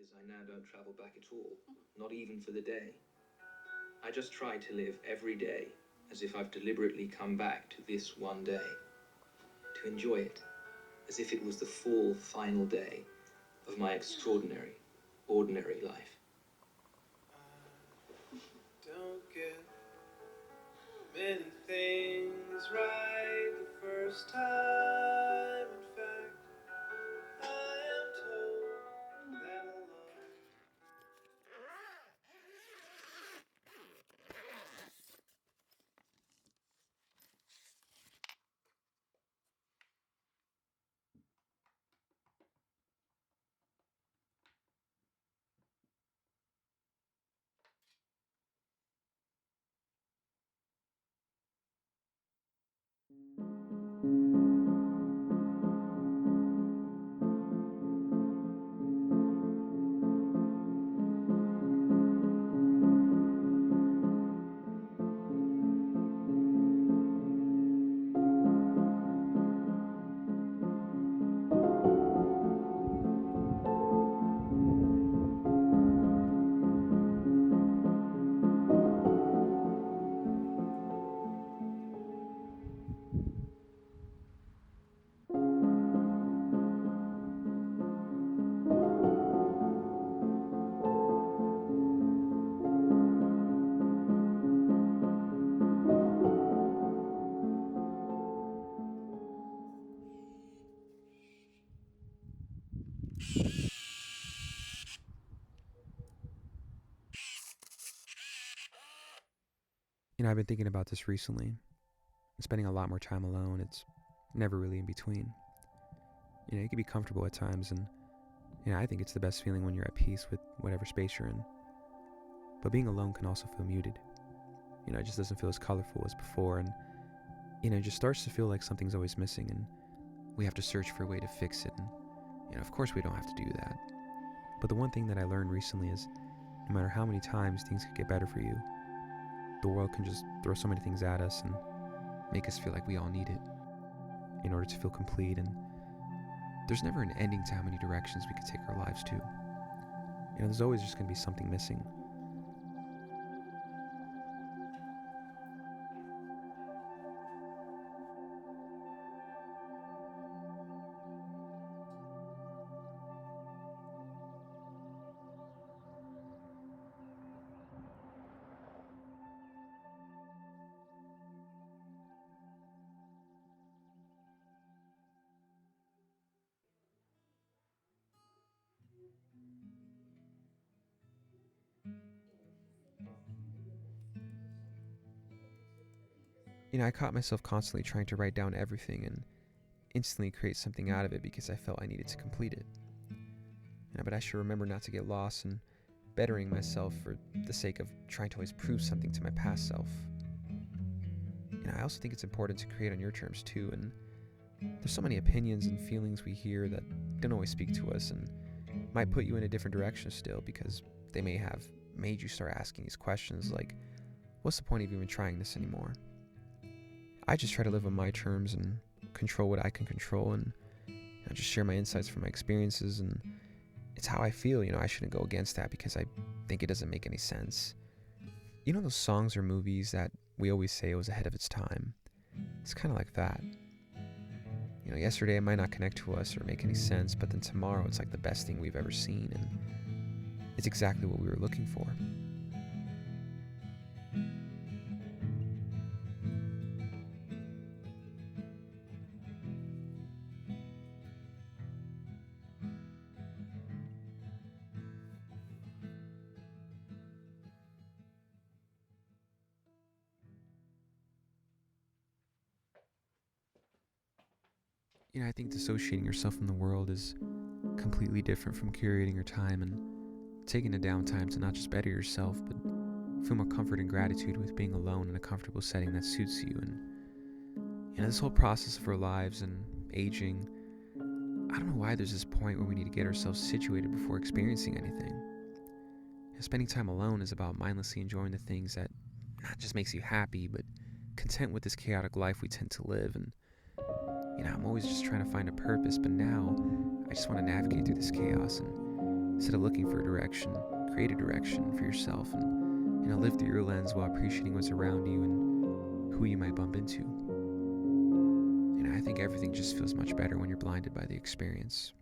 Because I now don't travel back at all, not even for the day. I just try to live every day as if I've deliberately come back to this one day, to enjoy it, as if it was the full, final day of my extraordinary, ordinary life. I don't get many things right the first time. In fact, I am told that a lot. I've been thinking about this recently. Spending a lot more time alone. It's never really in between. You can be comfortable at times, and I think it's the best feeling when you're at peace with whatever space you're in. But being alone can also feel muted. It just doesn't feel as colorful as before, and it just starts to feel like something's always missing, and we have to search for a way to fix it. And of course, we don't have to do that. But the one thing that I learned recently is, no matter how many times things could get better for you, the world can just throw so many things at us and make us feel like we all need it in order to feel complete. And there's never an ending to how many directions we could take our lives to. There's always just going to be something missing. I caught myself constantly trying to write down everything and instantly create something out of it because I felt I needed to complete it. But I should remember not to get lost in bettering myself for the sake of trying to always prove something to my past self. I also think it's important to create on your terms too, and there's so many opinions and feelings we hear that don't always speak to us and might put you in a different direction still, because they may have made you start asking these questions like, what's the point of even trying this anymore? I just try to live on my terms and control what I can control, and just share my insights from my experiences, and it's how I feel. I shouldn't go against that because I think it doesn't make any sense. Those songs or movies that we always say it was ahead of its time? It's kind of like that. Yesterday it might not connect to us or make any sense, but then tomorrow it's like the best thing we've ever seen, and it's exactly what we were looking for. I think dissociating yourself from the world is completely different from curating your time and taking a downtime to not just better yourself, but feel more comfort and gratitude with being alone in a comfortable setting that suits you. And this whole process of our lives and aging, I don't know why there's this point where we need to get ourselves situated before experiencing anything. Spending time alone is about mindlessly enjoying the things that not just makes you happy, but content with this chaotic life we tend to live. And I'm always just trying to find a purpose, but now I just want to navigate through this chaos and Instead of looking for a direction, create a direction for yourself and live through your lens while appreciating what's around you and who you might bump into. And I think everything just feels much better when you're blinded by the experience.